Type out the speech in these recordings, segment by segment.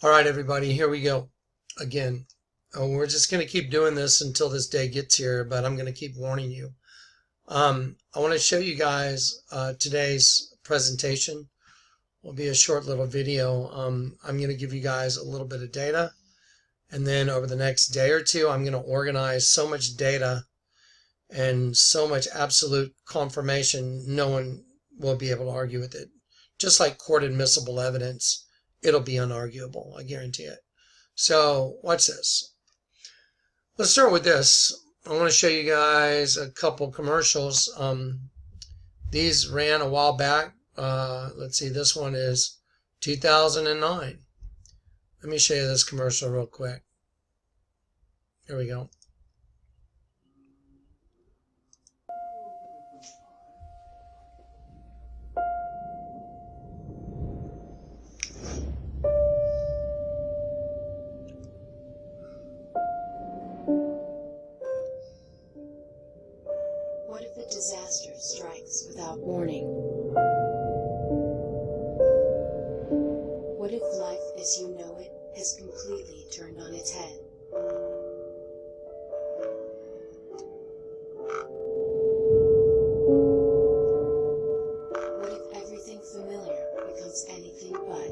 All right, everybody, here we go again. We're just going to keep doing this until this day gets here, but I'm going to keep warning you. I want to show you guys today's presentation. Will be a short little video. I'm going to give you guys a little bit of data, and then over the next day or two, I'm going to organize so much data and so much absolute confirmation, no one will be able to argue with it. Just like court admissible evidence, it'll be unarguable, I guarantee it. So watch this. Let's start with this. I want to show you guys a couple commercials. These ran a while back. Let's see, this one is 2009. Let me show you this commercial real quick. Here we go. What if a disaster strikes without warning? What if life as you know it has completely turned on its head? What if everything familiar becomes anything but?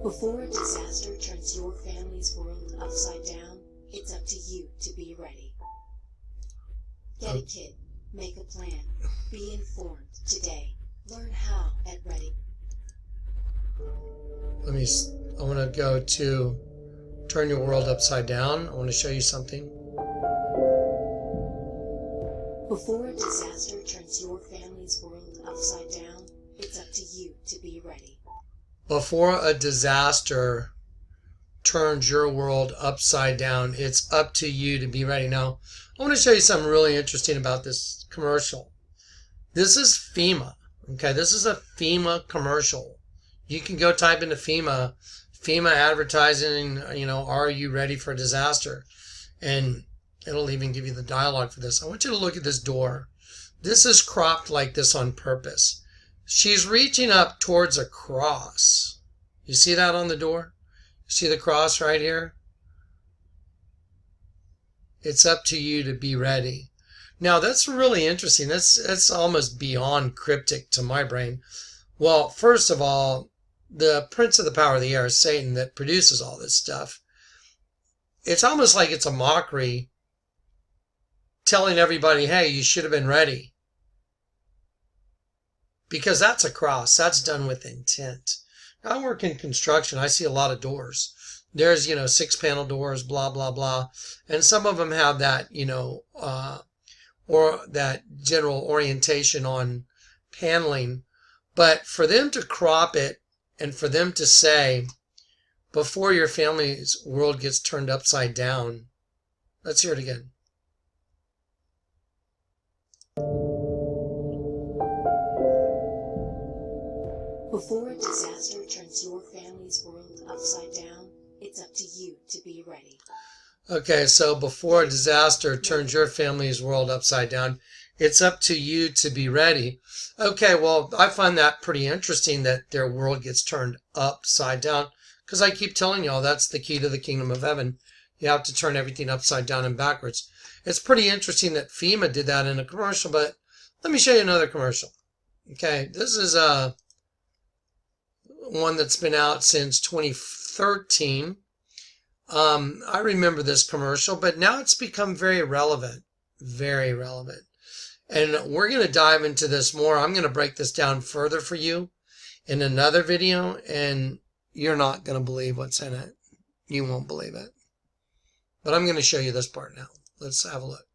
Before a disaster turns your family's world upside down, it's up to you to be ready. Get a kit, make a plan, be informed today. Learn how at Ready. I want to go to turn your world upside down. I want to show you something. Before a disaster turns your family's world upside down, it's up to you to be ready. Before a disaster turns your world upside down, it's up to you to be ready. Now, I want to show you something really interesting about this commercial. This is FEMA. Okay, this is a FEMA commercial. You can go type into FEMA advertising, are you ready for a disaster? And it'll even give you the dialogue for this. I want you to look at this door. This is cropped like this on purpose. She's reaching up towards a cross. You see that on the door? You see the cross right here? It's up to you to be ready. Now, that's really interesting. That's almost beyond cryptic to my brain. Well, first of all, the prince of the power of the air is Satan that produces all this stuff. It's almost like it's a mockery telling everybody, hey, you should have been ready. Because that's a cross. That's done with intent. Now, I work in construction. I see a lot of doors. There's, 6-panel doors, blah, blah, blah. And some of them have that, or that general orientation on paneling. But for them to crop it and for them to say, before your family's world gets turned upside down, let's hear it again. Before a disaster turns your family's world upside down, it's up to you to be ready. Okay, so before a disaster turns your family's world upside down, it's up to you to be ready. Okay, well, I find that pretty interesting that their world gets turned upside down, because I keep telling y'all that's the key to the kingdom of heaven. You have to turn everything upside down and backwards. It's pretty interesting that FEMA did that in a commercial, but let me show you another commercial. Okay, this is one that's been out since 2013. I remember this commercial, but now it's become very relevant. Very relevant. And we're going to dive into this more. I'm going to break this down further for you in another video, and you're not going to believe what's in it. You won't believe it. But I'm going to show you this part now. Let's have a look.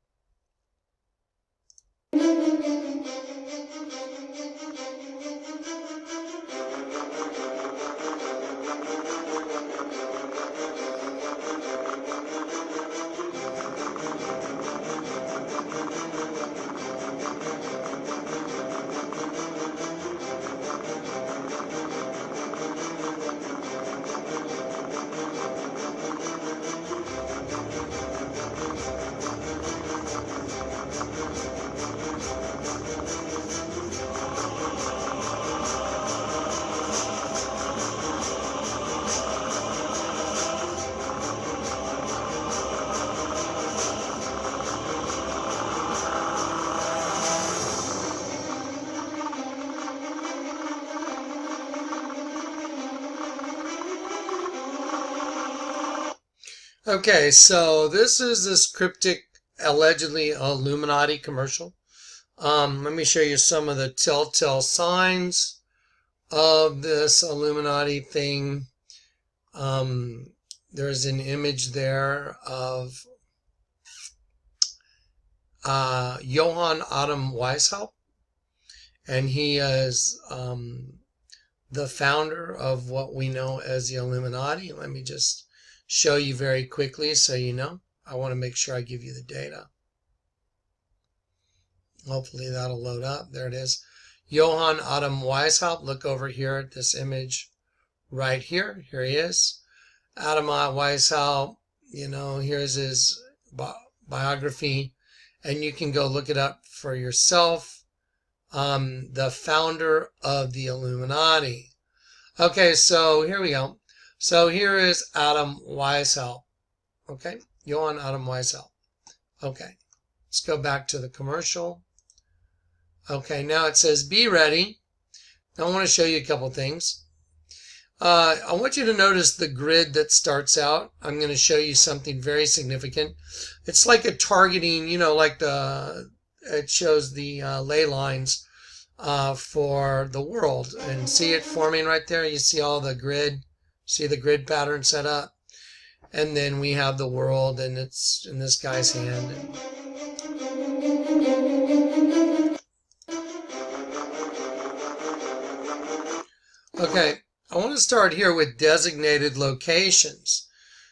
Okay, so this is this cryptic, allegedly Illuminati commercial. Let me show you some of the telltale signs of this Illuminati thing. There's an image there of Johann Adam Weishaupt, and he is the founder of what we know as the Illuminati. Let me just show you very quickly so you know. I want to make sure I give you the data. Hopefully that'll load up. There it is. Johann Adam Weishaupt. Look over here at this image right here. Here he is. Adam Weishaupt, you know, here's his biography, and you can go look it up for yourself. The founder of the Illuminati. Okay, so here we go. So here is Adam Weishaupt. Okay, Johann Adam Weishaupt. Okay, let's go back to the commercial. Okay, now it says be ready. Now I want to show you a couple things. I want you to notice the grid that starts out. I'm going to show you something very significant. It's like a targeting, you know, like it shows the ley lines for the world. And see it forming right there? You see all the grid? See the grid pattern set up? And then we have the world, and it's in this guy's hand. Okay. I want to start here with designated locations.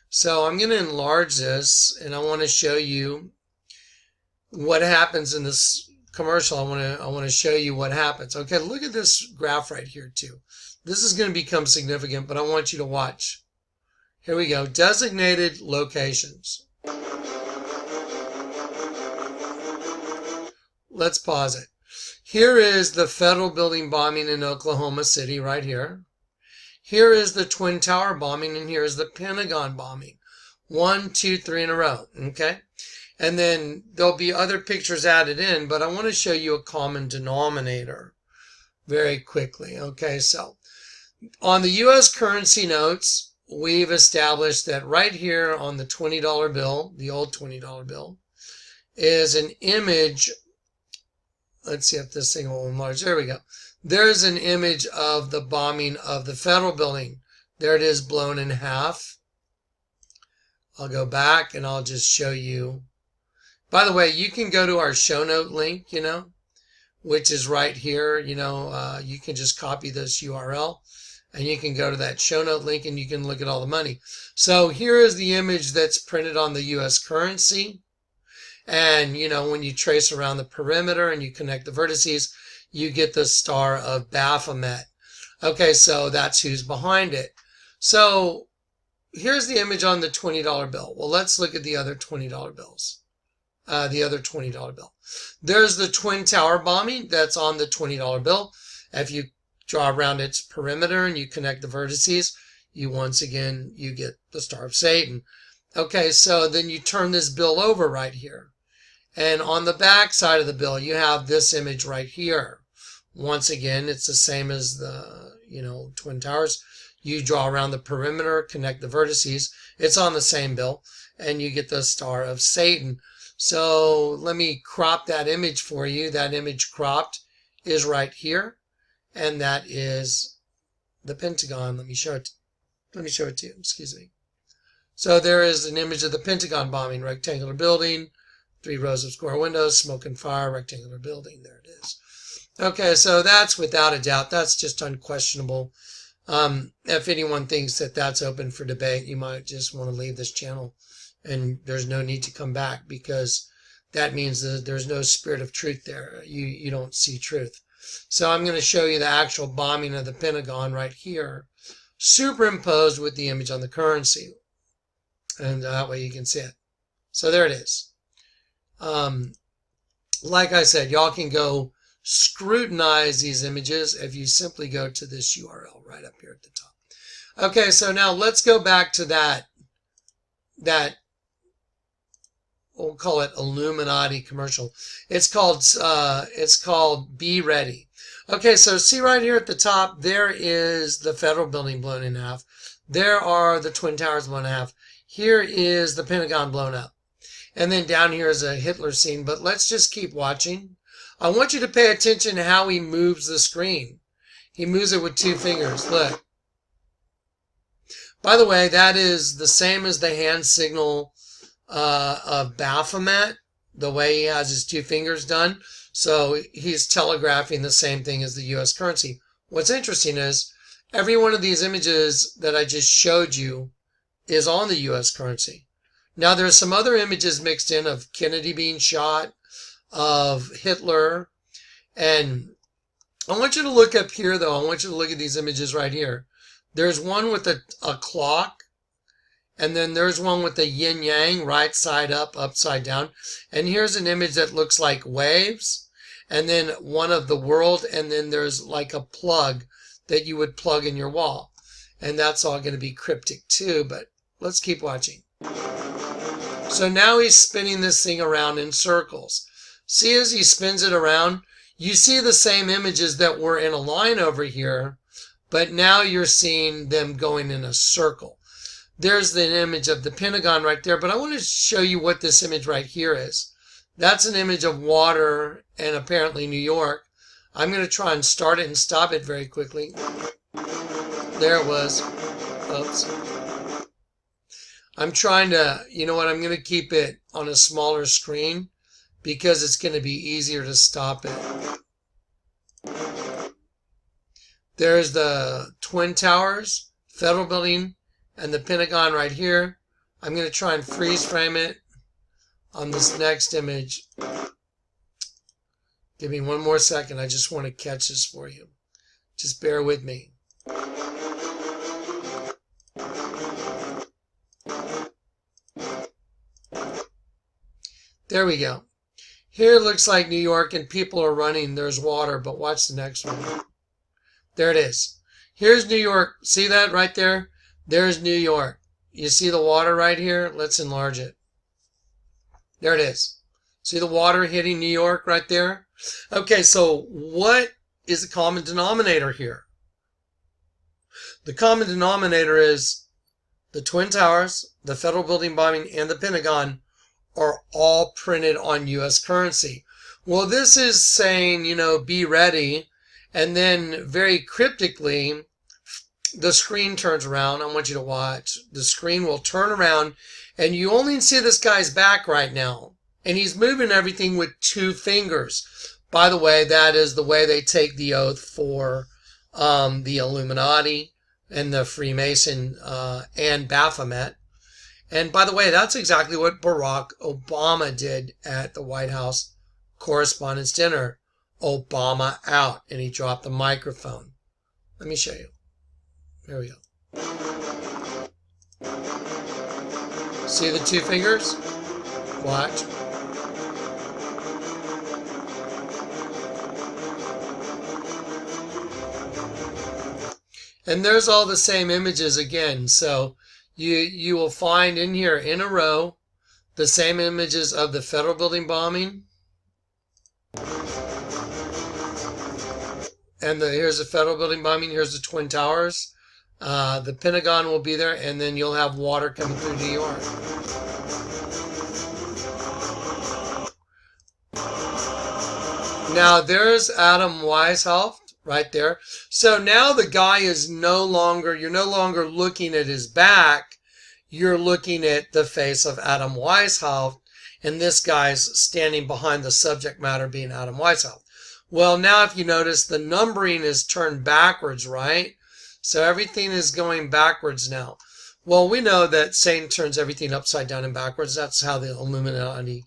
So I'm going to enlarge this, and I want to show you what happens in this commercial. I want to show you what happens. Okay, look at this graph right here too. This is going to become significant, but I want you to watch. Here we go. Designated locations. Let's pause it. Here is the federal building bombing in Oklahoma City right here. Here is the Twin Tower bombing, and here is the Pentagon bombing. 1, 2, 3 in a row, okay? And then there'll be other pictures added in, but I want to show you a common denominator very quickly, okay? So on the U.S. currency notes, we've established that right here on the $20 bill, the old $20 bill, is an image. Let's see if this thing will enlarge. There we go. There's an image of the bombing of the federal building. There it is, blown in half. I'll go back and I'll just show you. By the way, you can go to our show note link, you know, which is right here. You know, you can just copy this URL and you can go to that show note link and you can look at all the money. So here is the image that's printed on the U.S. currency. And, you know, when you trace around the perimeter and you connect the vertices, you get the Star of Baphomet. Okay, so that's who's behind it. So here's the image on the $20 bill. Well, let's look at the other $20 bills. The other $20 bill. There's the Twin Tower bombing that's on the $20 bill. If you draw around its perimeter and you connect the vertices, you once again, you get the Star of Satan. Okay, so then you turn this bill over right here. And on the back side of the bill, you have this image right here. Once again, it's the same as the, you know, Twin Towers. You draw around the perimeter, connect the vertices. It's on the same bill, and you get the Star of Satan. So let me crop that image for you. That image cropped is right here, and that is the Pentagon. Let me show it to you. Excuse me. So there is an image of the Pentagon bombing, rectangular building, 3 rows of square windows, smoke and fire, rectangular building. There it is. Okay, so that's without a doubt. That's just unquestionable. If anyone thinks that that's open for debate, you might just want to leave this channel, and there's no need to come back, because that means that there's no spirit of truth there. You don't see truth. So I'm going to show you the actual bombing of the Pentagon right here, superimposed with the image on the currency. And that way you can see it. So there it is. Like I said, y'all can go scrutinize these images if you simply go to this URL right up here at the top. Okay, so now let's go back to that we'll call it Illuminati commercial. It's called Be Ready. Okay, so see right here at the top, there is the federal building blown in half. There are the Twin Towers blown in half. here is the Pentagon blown up. And then down here is a Hitler scene. But let's just keep watching. I want you to pay attention to how he moves the screen. He moves it with 2 fingers. Look. By the way, that is the same as the hand signal of Baphomet, the way he has his 2 fingers done. So he's telegraphing the same thing as the U.S. currency. What's interesting is every one of these images that I just showed you is on the U.S. currency. Now there's some other images mixed in of Kennedy being shot, of Hitler, and I want you to look up here though. I want you to look at these images right here. There's one with a clock, and then there's one with the yin-yang, right side up, upside down. And here's an image that looks like waves, and then one of the world, and then there's like a plug that you would plug in your wall. And that's all going to be cryptic too, but let's keep watching. So now he's spinning this thing around in circles. See, as he spins it around, you see the same images that were in a line over here, but now you're seeing them going in a circle. There's the image of the Pentagon right there, but I want to show you what this image right here is. That's an image of water and apparently New York. I'm going to try and start it and stop it very quickly. There it was. Oops. I'm trying to, you know what, I'm going to keep it on a smaller screen because it's going to be easier to stop it. There's the Twin Towers, Federal Building, and the Pentagon right here. I'm going to try and freeze frame it on this next image. Give me one more second. I just want to catch this for you. Just bear with me. There we go. Here it looks like New York and people are running. There's water, but watch the next one. There it is. Here's New York. See that right there? There's New York. You see the water right here? Let's enlarge it. There it is. See the water hitting New York right there? Okay, so what is the common denominator here? The common denominator is the Twin Towers, the Federal Building bombing, and the Pentagon are all printed on U.S. currency. Well, this is saying, you know, be ready. And then very cryptically, the screen turns around. I want you to watch. The screen will turn around and you only see this guy's back right now. And he's moving everything with 2 fingers. By the way, that is the way they take the oath for the Illuminati and the Freemason and Baphomet. And by the way, that's exactly what Barack Obama did at the White House Correspondents' Dinner. Obama out, and he dropped the microphone. Let me show you. Here we go. See the 2 fingers? Watch. And there's all the same images again. So you will find in here in a row the same images of the Federal Building bombing. And here's the Federal Building bombing. Here's the Twin Towers. The Pentagon will be there, and then you'll have water coming through New York. Now, there's Adam Weishaupt right there. So now the guy is you're no longer looking at his back. You're looking at the face of Adam Weishaupt, and this guy's standing behind the subject matter being Adam Weishaupt. Well, now if you notice, the numbering is turned backwards, right? So everything is going backwards now. Well, we know that Satan turns everything upside down and backwards. That's how the Illuminati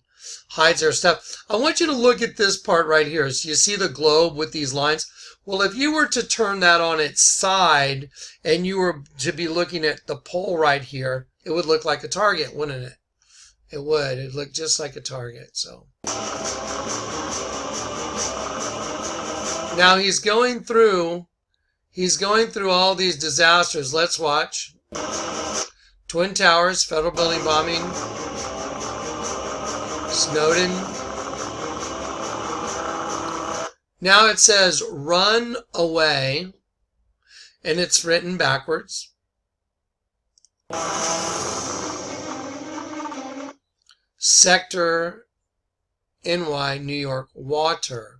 hides their stuff. I want you to look at this part right here. So you see the globe with these lines? Well, if you were to turn that on its side and you were to be looking at the pole right here, it would look like a target, wouldn't it? It would. It'd look just like a target. So now he's going through all these disasters. Let's watch. Twin Towers, Federal Building bombing, Snowden. Now it says run away, and it's written backwards. Sector NY, New York, water.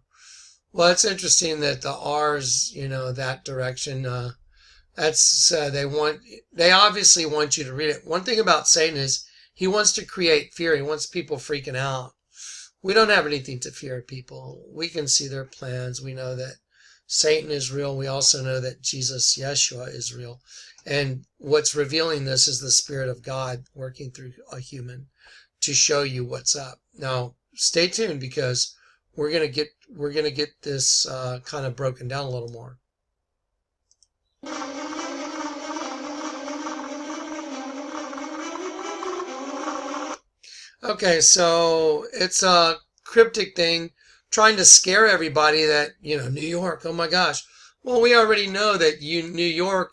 Well, it's interesting that the R's, that direction. That's they obviously want you to read it. One thing about Satan is he wants to create fear. He wants people freaking out. We don't have anything to fear, people. We can see their plans. We know that Satan is real. We also know that Jesus, Yeshua, is real. And what's revealing this is the Spirit of God working through a human to show you what's up. Now, stay tuned because we're gonna get this kind of broken down a little more. Okay, so it's a cryptic thing trying to scare everybody that, New York, oh my gosh. Well, we already know that New York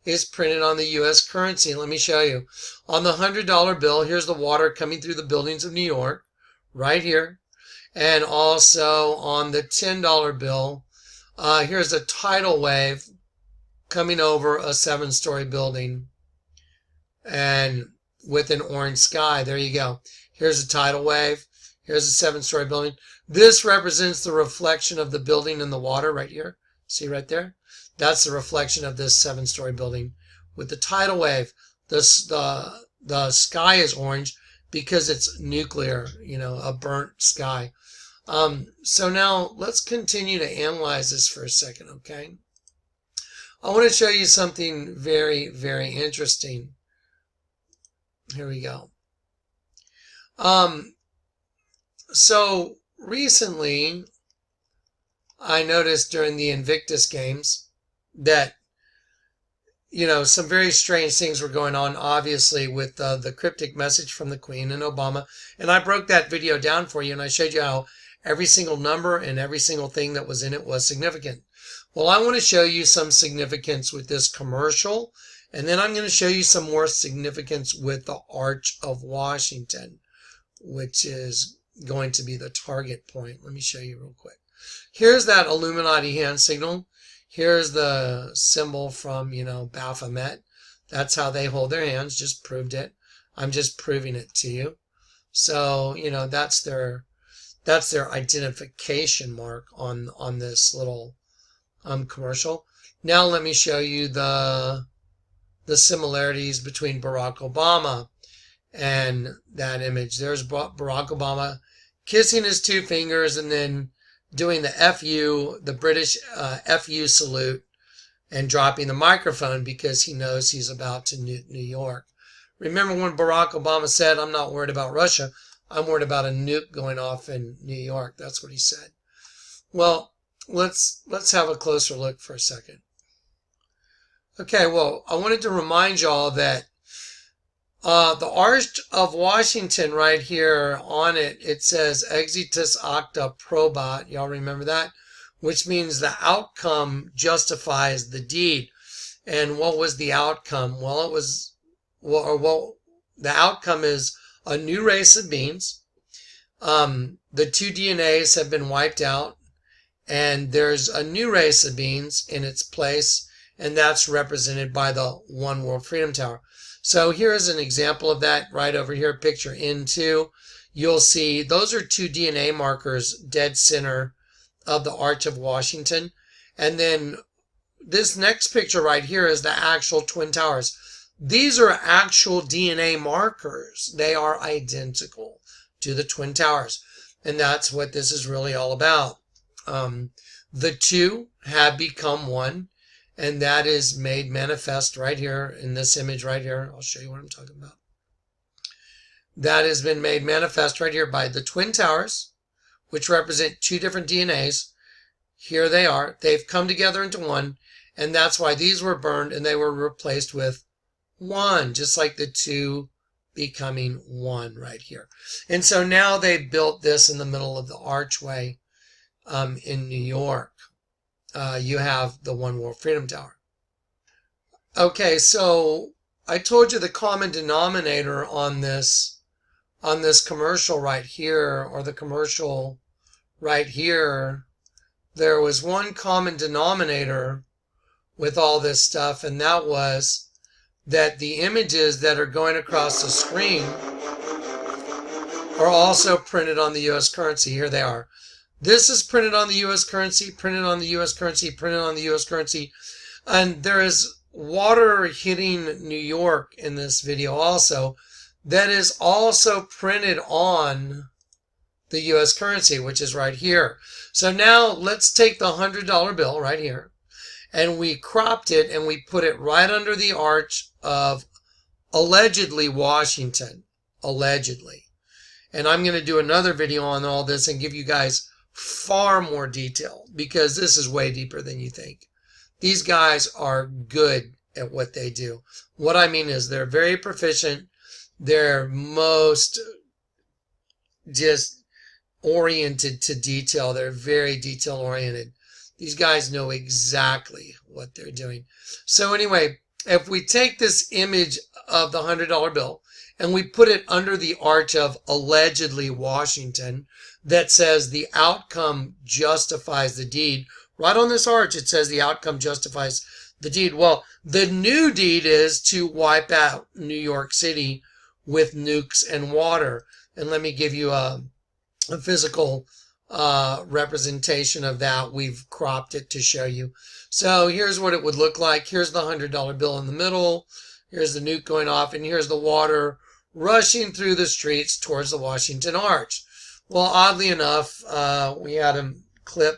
is printed on the U.S. currency. Let me show you. On the $100 bill, here's the water coming through the buildings of New York, right here. And also on the $10 bill, here's a tidal wave coming over a 7-story building and with an orange sky. There you go. Here's a tidal wave. Here's a 7-story building. This represents the reflection of the building in the water right here. See right there? That's the reflection of this 7-story building. With the tidal wave, the sky is orange because it's nuclear, a burnt sky. So now let's continue to analyze this for a second, okay? I want to show you something very, very interesting. Here we go. So recently, I noticed during the Invictus Games that, some very strange things were going on, obviously, with the cryptic message from the Queen and Obama. And I broke that video down for you, and I showed you how every single number and every single thing that was in it was significant. Well, I want to show you some significance with this commercial, and then I'm going to show you some more significance with the Arch of Washington, which is going to be the target point. Let me show you real quick. Here's that Illuminati hand signal. Here's the symbol from, Baphomet. That's how they hold their hands. Just proved it. I'm just proving it to you. So, that's their identification mark on this little commercial. Now let me show you the similarities between Barack Obama and that image. There's Barack Obama kissing his 2 fingers and then doing the FU, the British FU salute, and dropping the microphone because he knows he's about to New York. Remember when Barack Obama said, "I'm not worried about Russia, I'm worried about a nuke going off in New York." That's what he said. Well, let's have a closer look for a second. Okay, well, I wanted to remind y'all that the Arch of Washington right here on it, it says exitus acta probat. Y'all remember that? Which means the outcome justifies the deed. And what was the outcome? Well, the outcome is a new race of beings. The 2 DNAs have been wiped out, and there's a new race of beings in its place, and that's represented by the One World Freedom Tower. So here's an example of that right over here, picture N2. You'll see those are 2 DNA markers dead center of the Arch of Washington. And then this next picture right here is the actual Twin Towers. These are actual DNA markers. They are identical to the Twin Towers. And that's what this is really all about. The 2 have become one. And that is made manifest right here in this image right here. I'll show you what I'm talking about. That has been made manifest right here by the Twin Towers, which represent 2 different DNAs. Here they are. They've come together into one, and that's why these were burned and they were replaced with 1, just like the 2 becoming 1 right here. And so now they built this in the middle of the archway in New York. You have the One World Freedom Tower. Okay, so I told you the common denominator on this commercial right here, or the commercial right here, there was one common denominator with all this stuff, and that was that the images that are going across the screen are also printed on the U.S. currency. Here they are. This is printed on the U.S. currency, printed on the U.S. currency, printed on the U.S. currency. And there is water hitting New York in this video also. That is also printed on the U.S. currency, which is right here. So now let's take the $100 bill right here, and we cropped it and we put it right under the arch of allegedly Washington. Allegedly. And I'm going to do another video on all this and give you guys far more detail, because this is way deeper than you think. These guys are good at what they do. What I mean is they're very proficient. They're most just oriented to detail. They're very detail oriented. These guys know exactly what they're doing. So anyway, if we take this image of the $100 bill and we put it under the arch of allegedly Washington that says the outcome justifies the deed, right on this arch it says the outcome justifies the deed. Well, the new deed is to wipe out New York City with nukes and water. And let me give you a physical representation of that. We've cropped it to show you. So here's what it would look like. Here's the $100 bill in the middle. Here's the nuke going off, and here's the water rushing through the streets towards the Washington Arch. Well, oddly enough, we had a clip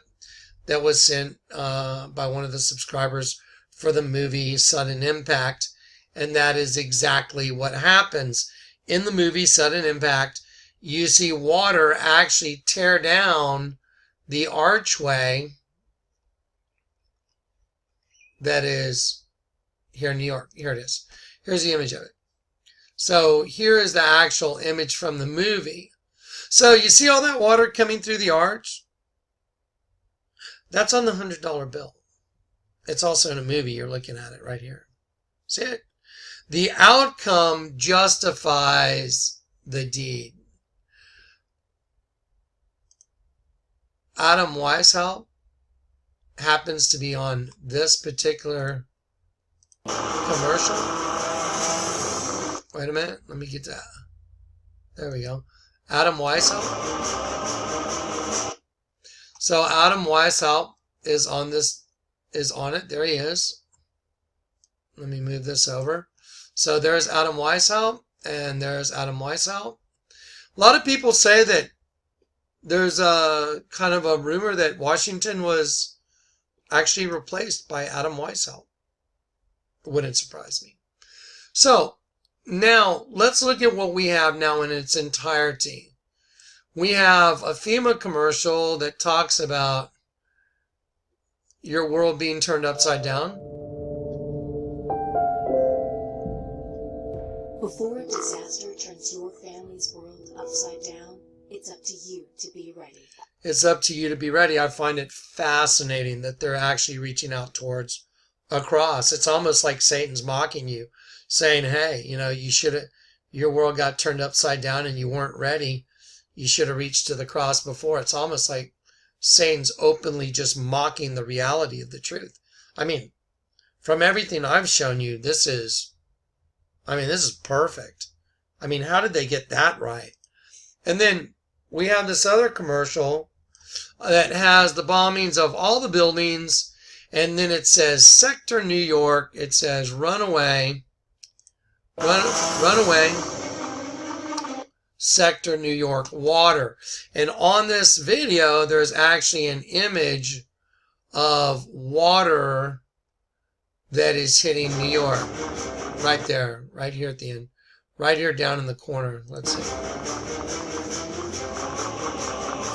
that was sent by one of the subscribers for the movie Sudden Impact, and that is exactly what happens. In the movie Sudden Impact, you see water actually tear down the archway that is here in New York. Here it is. Here's the image of it. So here is the actual image from the movie. So you see all that water coming through the arch? That's on the $100 bill. It's also in a movie. You're looking at it right here. See it? The outcome justifies the deed. Adam Weishaupt happens to be on this particular commercial. Wait a minute. Let me get that. There we go. Adam Weishaupt. So Adam Weishaupt is on this, is on it. There he is. Let me move this over. So there's Adam Weishaupt, and there's Adam Weishaupt. A lot of people say that there's a kind of a rumor that Washington was actually replaced by Adam Weishaupt. Wouldn't surprise me. So now let's look at what we have now in its entirety. We have a FEMA commercial that talks about your world being turned upside down. Before a disaster turns your family's world upside down, it's up to you to be ready. It's up to you to be ready. I find it fascinating that they're actually reaching out towards a cross. It's almost like Satan's mocking you, saying, hey, you know, you should have, your world got turned upside down and you weren't ready. You should have reached to the cross before. It's almost like Satan's openly just mocking the reality of the truth. I mean, from everything I've shown you, this is perfect. I mean, how did they get that right? And then we have this other commercial that has the bombings of all the buildings, and then it says Sector New York. It says run away, run away, Sector New York, water. And on this video, there's actually an image of water that is hitting New York. Right there, right here at the end. Right here down in the corner. Let's see.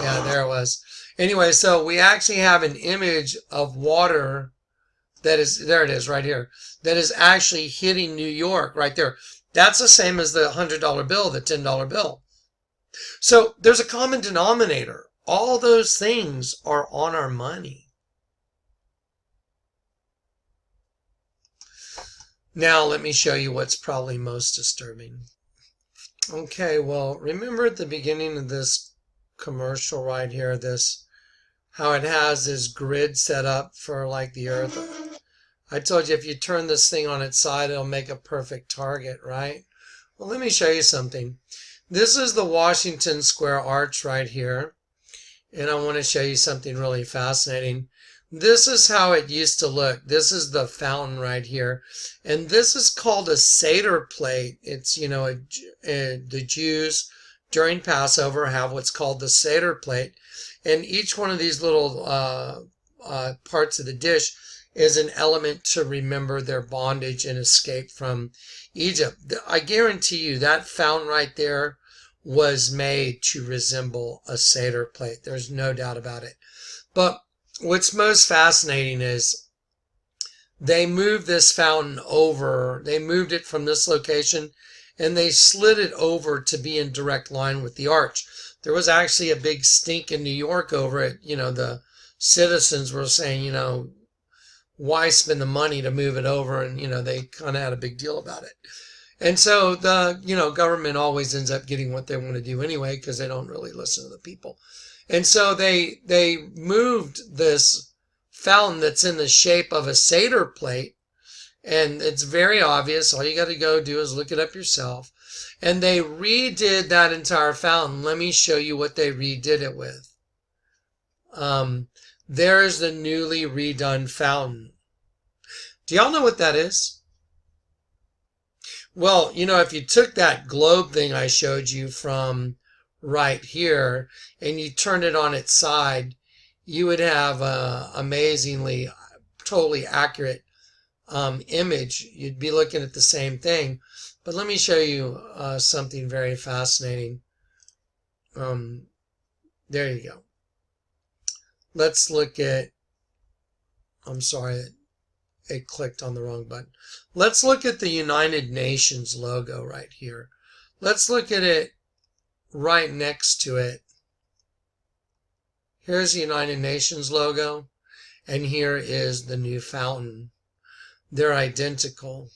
Yeah, there it was. Anyway, so we actually have an image of water that is, there it is, right here, that is actually hitting New York right there. That's the same as the $100 bill, the $10 bill. So there's a common denominator. All those things are on our money. Now let me show you what's probably most disturbing. Okay, well, remember at the beginning of this commercial right here, this, how it has this grid set up for like the earth. I told you if you turn this thing on its side, it'll make a perfect target, right? Well, let me show you something. This is the Washington Square Arch right here. And I want to show you something really fascinating. This is how it used to look. This is the fountain right here. And this is called a Seder plate. It's, you know, the Jews during Passover have what's called the Seder plate. And each one of these little parts of the dish is an element to remember their bondage and escape from Egypt. I guarantee you that fountain right there was made to resemble a Seder plate. There's no doubt about it. But what's most fascinating is they moved this fountain over. They moved it from this location and they slid it over to be in direct line with the arch. There was actually a big stink in New York over it. You know, the citizens were saying, you know, why spend the money to move it over? And, you know, they kind of had a big deal about it. And so the, you know, government always ends up getting what they want to do anyway, because they don't really listen to the people. And so they moved this fountain that's in the shape of a Seder plate. And it's very obvious. All you got to go do is look it up yourself. And they redid that entire fountain. Let me show you what they redid it with. There's the newly redone fountain. Do y'all know what that is? Well, you know, if you took that globe thing I showed you from right here and you turned it on its side, you would have a amazingly, totally accurate image. You'd be looking at the same thing. But let me show you something very fascinating. There you go. Let's look at, I'm sorry, it clicked on the wrong button. Let's look at the United Nations logo right here. Let's look at it right next to it. Here's the United Nations logo, and here is the new fountain. They're identical.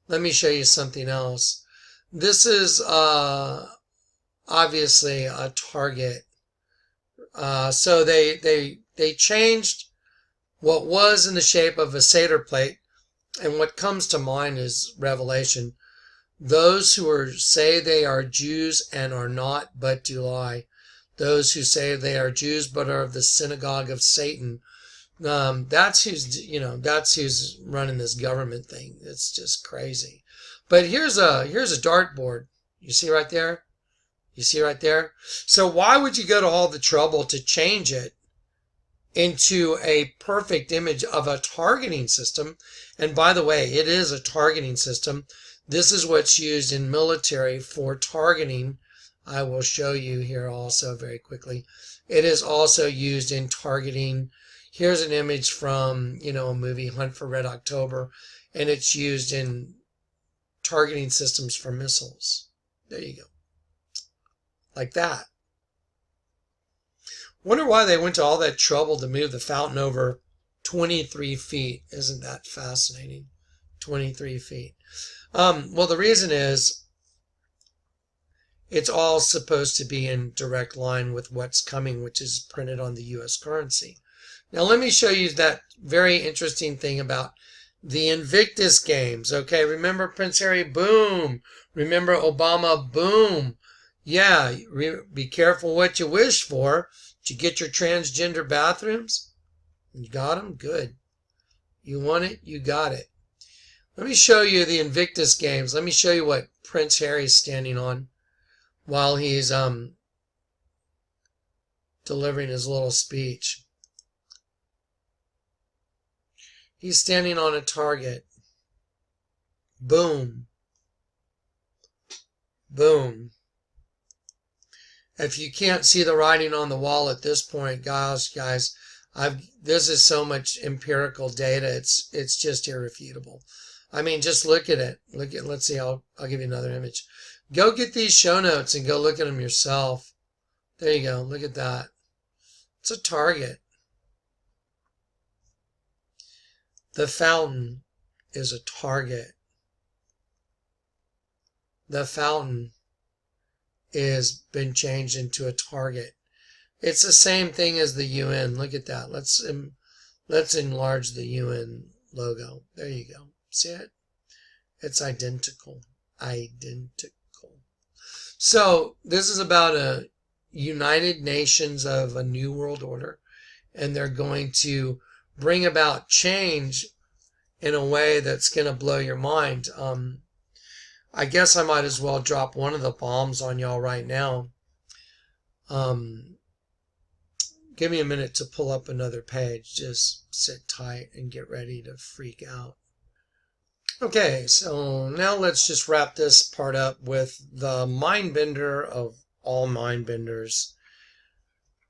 Let me show you something else. This is obviously a Target. So they changed what was in the shape of a Seder plate, and what comes to mind is Revelation. Those who say they are Jews and are not, but do lie. Those who say they are Jews but are of the synagogue of Satan. That's who's running this government thing. It's just crazy. But here's a dartboard. You see right there? You see right there? So why would you go to all the trouble to change it into a perfect image of a targeting system? And by the way, it is a targeting system. This is what's used in military for targeting. I will show you here also very quickly. It is also used in targeting. Here's an image from, you know, a movie, Hunt for Red October, and it's used in targeting systems for missiles. There you go. Like that. Wonder why they went to all that trouble to move the fountain over 23 feet. Isn't that fascinating? 23 feet. Well, the reason is it's all supposed to be in direct line with what's coming, which is printed on the U.S. currency. Now, let me show you that very interesting thing about the Invictus Games. Okay, remember Prince Harry? Boom. Remember Obama? Boom. Yeah, be careful what you wish for. Did you get your transgender bathrooms? You got them? Good. You want it? You got it. Let me show you the Invictus Games. Let me show you what Prince Harry's standing on while he's delivering his little speech. He's standing on a target. Boom. Boom. If you can't see the writing on the wall at this point, guys, this is so much empirical data. It's just irrefutable. I mean, just look at it. Let's see. I'll give you another image. Go get these show notes and go look at them yourself. There you go. Look at that. It's a target. The fountain is a target. The fountain is been changed into a target. It's the same thing as the UN. Look at that. Let's enlarge the UN logo. There you go. See it? It's identical. Identical. So this is about a United Nations of a new world order, and they're going to bring about change in a way that's going to blow your mind. I guess I might as well drop one of the bombs on y'all right now. Give me a minute to pull up another page. Just sit tight and get ready to freak out. Okay, so now let's just wrap this part up with the mind bender of all mind benders.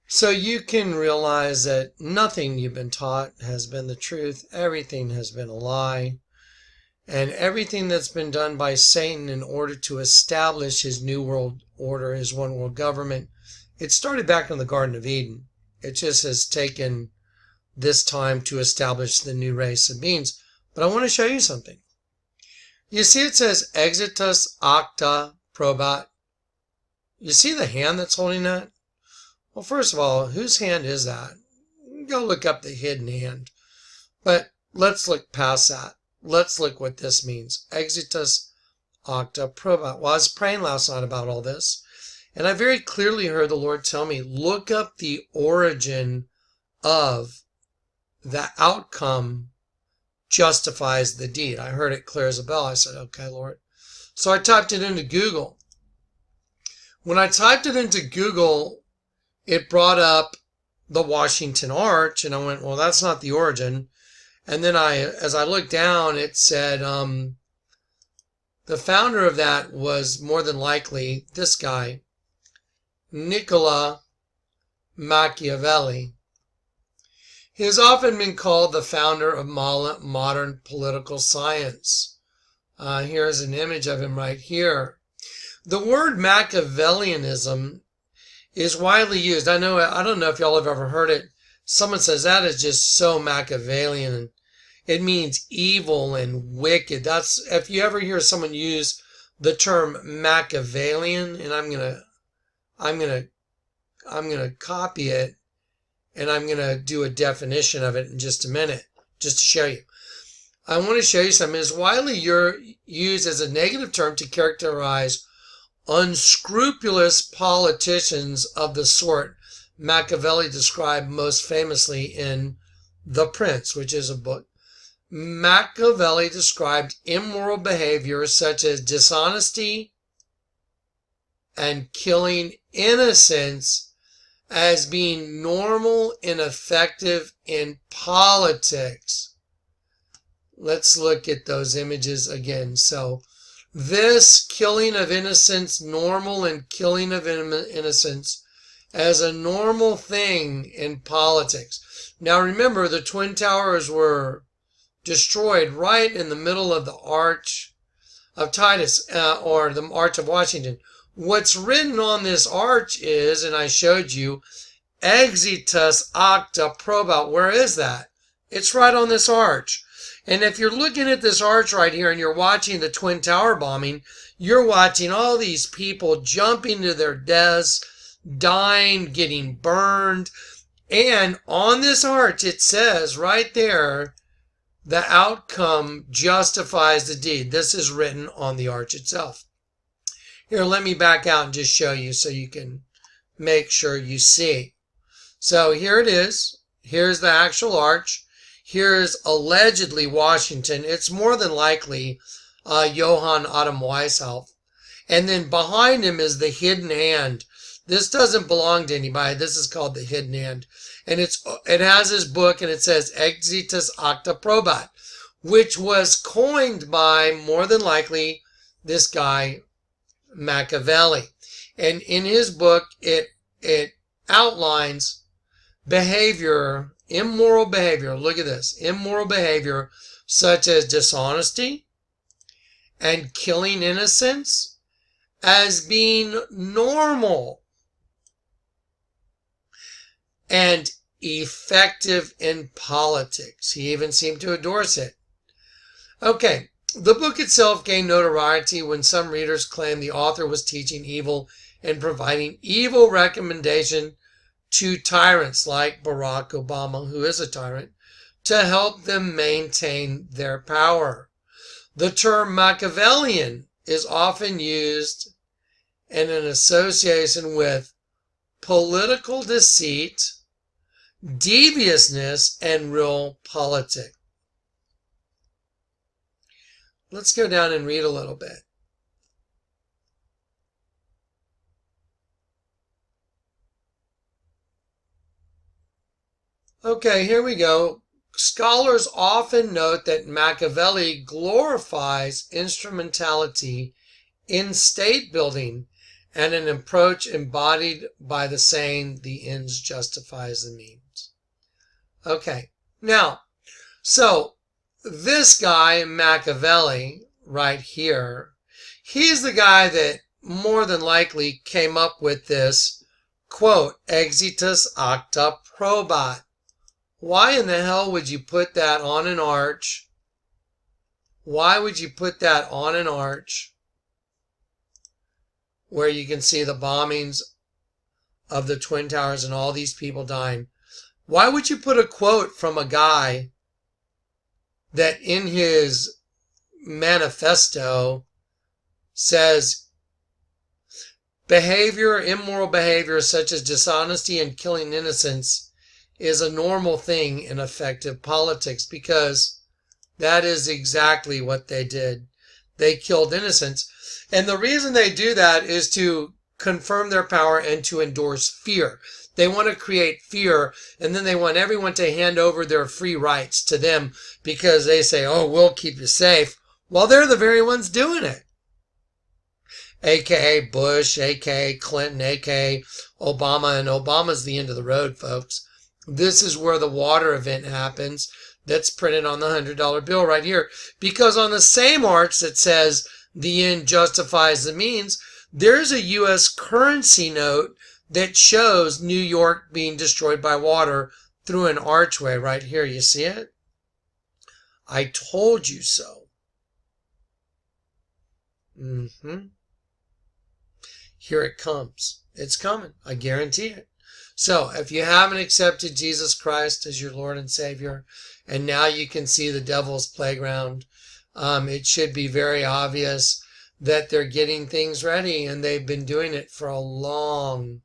So you can realize that nothing you've been taught has been the truth. Everything has been a lie. And everything that's been done by Satan in order to establish his new world order, his one world government, it started back in the Garden of Eden. It just has taken this time to establish the new race of beings. But I want to show you something. You see it says exitus acta probat. You see the hand that's holding that? Well, first of all, whose hand is that? Go look up the hidden hand. But let's look past that. Let's look what this means. Exitus acta probat. Well, I was praying last night about all this, and I very clearly heard the Lord tell me, look up the origin of the outcome justifies the deed. I heard it clear as a bell. I said, okay, Lord. So I typed it into Google. When I typed it into Google, it brought up the Washington Arch, and I went, well, that's not the origin. And then as I looked down, it said the founder of that was more than likely this guy, Niccolo Machiavelli. He has often been called the founder of modern political science. Here's an image of him right here. The word Machiavellianism is widely used. I don't know if y'all have ever heard it. Someone says that is just so Machiavellian, and it means evil and wicked. That's if you ever hear someone use the term Machiavellian, and I'm gonna copy it, and I'm gonna do a definition of it in just a minute, just to show you. I want to show you something. It's widely used as a negative term to characterize unscrupulous politicians of the sort Machiavelli described most famously in The Prince, which is a book. Machiavelli described immoral behavior such as dishonesty and killing innocents as being normal and effective in politics. Let's look at those images again. So this killing of innocents, normal, and killing of innocents as a normal thing in politics. Now remember, the Twin Towers were destroyed right in the middle of the Arch of Titus, or the Arch of Washington. What's written on this arch is, and I showed you, exitus acta probat. Where is that? It's right on this arch. And if you're looking at this arch right here and you're watching the Twin Tower bombing, you're watching all these people jumping to their deaths, dying, getting burned. And on this arch, it says right there, the outcome justifies the deed. This is written on the arch itself. Here, let me back out and just show you so you can make sure you see. So here it is. Here's the actual arch. Here's allegedly Washington. It's more than likely Johann Adam Weishaupt. And then behind him is the hidden hand. This doesn't belong to anybody. This is called the hidden hand. And it has his book, and it says Exitus Acta Probat, which was coined by, more than likely, this guy, Machiavelli. And in his book, it outlines behavior, immoral behavior. Look at this. Immoral behavior such as dishonesty and killing innocents as being normal and effective in politics. He even seemed to endorse it. Okay, the book itself gained notoriety when some readers claimed the author was teaching evil and providing evil recommendation to tyrants like Barack Obama, who is a tyrant, to help them maintain their power. The term Machiavellian is often used and in association with political deceit, deviousness, and realpolitik. Let's go down and read a little bit. Okay, here we go. Scholars often note that Machiavelli glorifies instrumentality in state building and an approach embodied by the saying, the ends justifies the means. Okay, now, so this guy, Machiavelli, right here, he's the guy that more than likely came up with this, quote, exitus acta probat. Why in the hell would you put that on an arch? Why would you put that on an arch where you can see the bombings of the Twin Towers and all these people dying? Why would you put a quote from a guy that in his manifesto says immoral behavior such as dishonesty and killing innocents is a normal thing in effective politics? Because that is exactly what they did. They killed innocents. And the reason they do that is to confirm their power and to endorse fear. They want to create fear, and then they want everyone to hand over their free rights to them because they say, oh, we'll keep you safe. Well, they're the very ones doing it. AKA Bush, AKA Clinton, AKA Obama. And Obama's the end of the road, folks. This is where the water event happens that's printed on the $100 bill right here. Because on the same arch that says the end justifies the means, there's a U.S. currency note that shows New York being destroyed by water through an archway right here. You see it? I told you so. Here it comes. It's coming. I guarantee it. So, if you haven't accepted Jesus Christ as your Lord and Savior, and now you can see the devil's playground, it should be very obvious that they're getting things ready, and they've been doing it for a long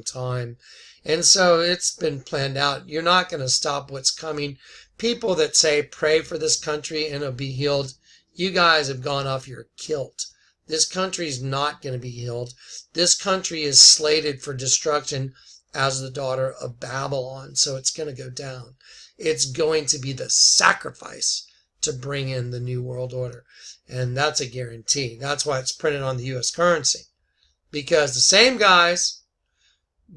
time. And so it's been planned out. You're not going to stop what's coming. People that say, pray for this country and it'll be healed, you guys have gone off your kilt. This country is not going to be healed. This country is slated for destruction as the daughter of Babylon. So it's going to go down. It's going to be the sacrifice to bring in the new world order. And that's a guarantee. That's why it's printed on the U.S. currency. Because the same guys,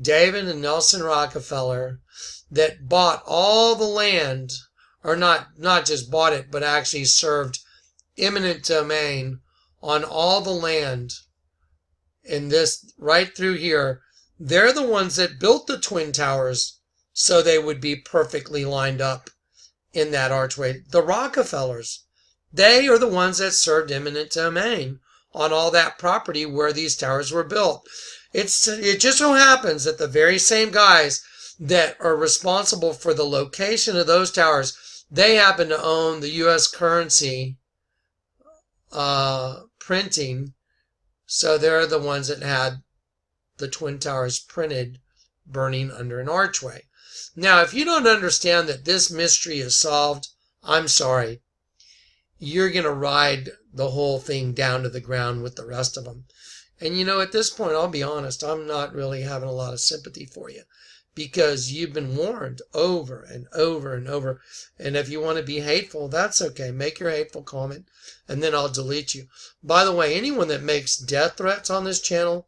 David and Nelson Rockefeller, that bought all the land, or not just bought it, but actually served eminent domain on all the land in this right through here, they're the ones that built the Twin Towers so they would be perfectly lined up in that archway. The Rockefellers, they are the ones that served eminent domain on all that property where these towers were built. It just so happens that the very same guys that are responsible for the location of those towers, they happen to own the U.S. currency printing. So they're the ones that had the Twin Towers printed burning under an archway. Now, if you don't understand that this mystery is solved, I'm sorry. You're going to ride the whole thing down to the ground with the rest of them. And you know, at this point, I'll be honest, I'm not really having a lot of sympathy for you because you've been warned over and over and over. And if you want to be hateful, that's okay. Make your hateful comment and then I'll delete you. By the way, anyone that makes death threats on this channel,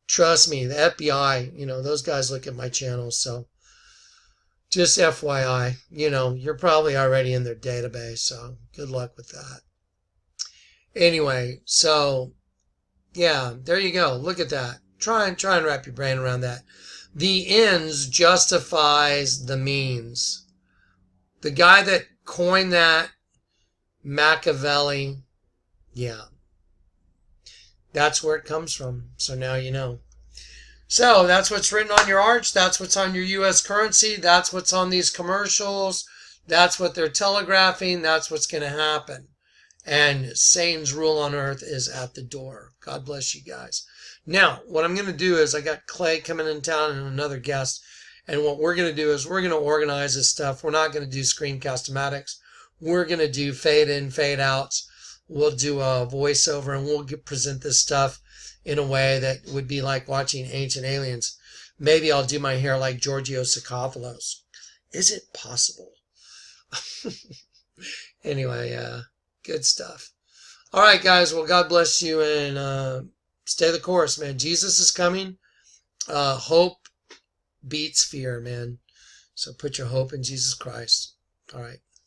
trust me, the FBI, you know, those guys look at my channel. So just FYI, you know, you're probably already in their database. So good luck with that. Anyway, so yeah, there you go. Look at that. Try and wrap your brain around that. The ends justifies the means. The guy that coined that, Machiavelli, yeah, that's where it comes from. So now you know. So that's what's written on your arch. That's what's on your U.S. currency. That's what's on these commercials. That's what they're telegraphing. That's what's going to happen. and Satan's rule on earth is at the door. God bless you guys. Now, what I'm going to do is I got Clay coming in town and another guest. And what we're going to do is we're going to organize this stuff. We're not going to do screencast-o-matics. We're going to do fade in, fade outs. We'll do a voiceover and we'll present this stuff in a way that would be like watching Ancient Aliens. Maybe I'll do my hair like Giorgio Tsoukalos. Is it possible? Anyway, good stuff. All right, guys. Well, God bless you and stay the course, man. Jesus is coming. Hope beats fear, man. So put your hope in Jesus Christ. All right.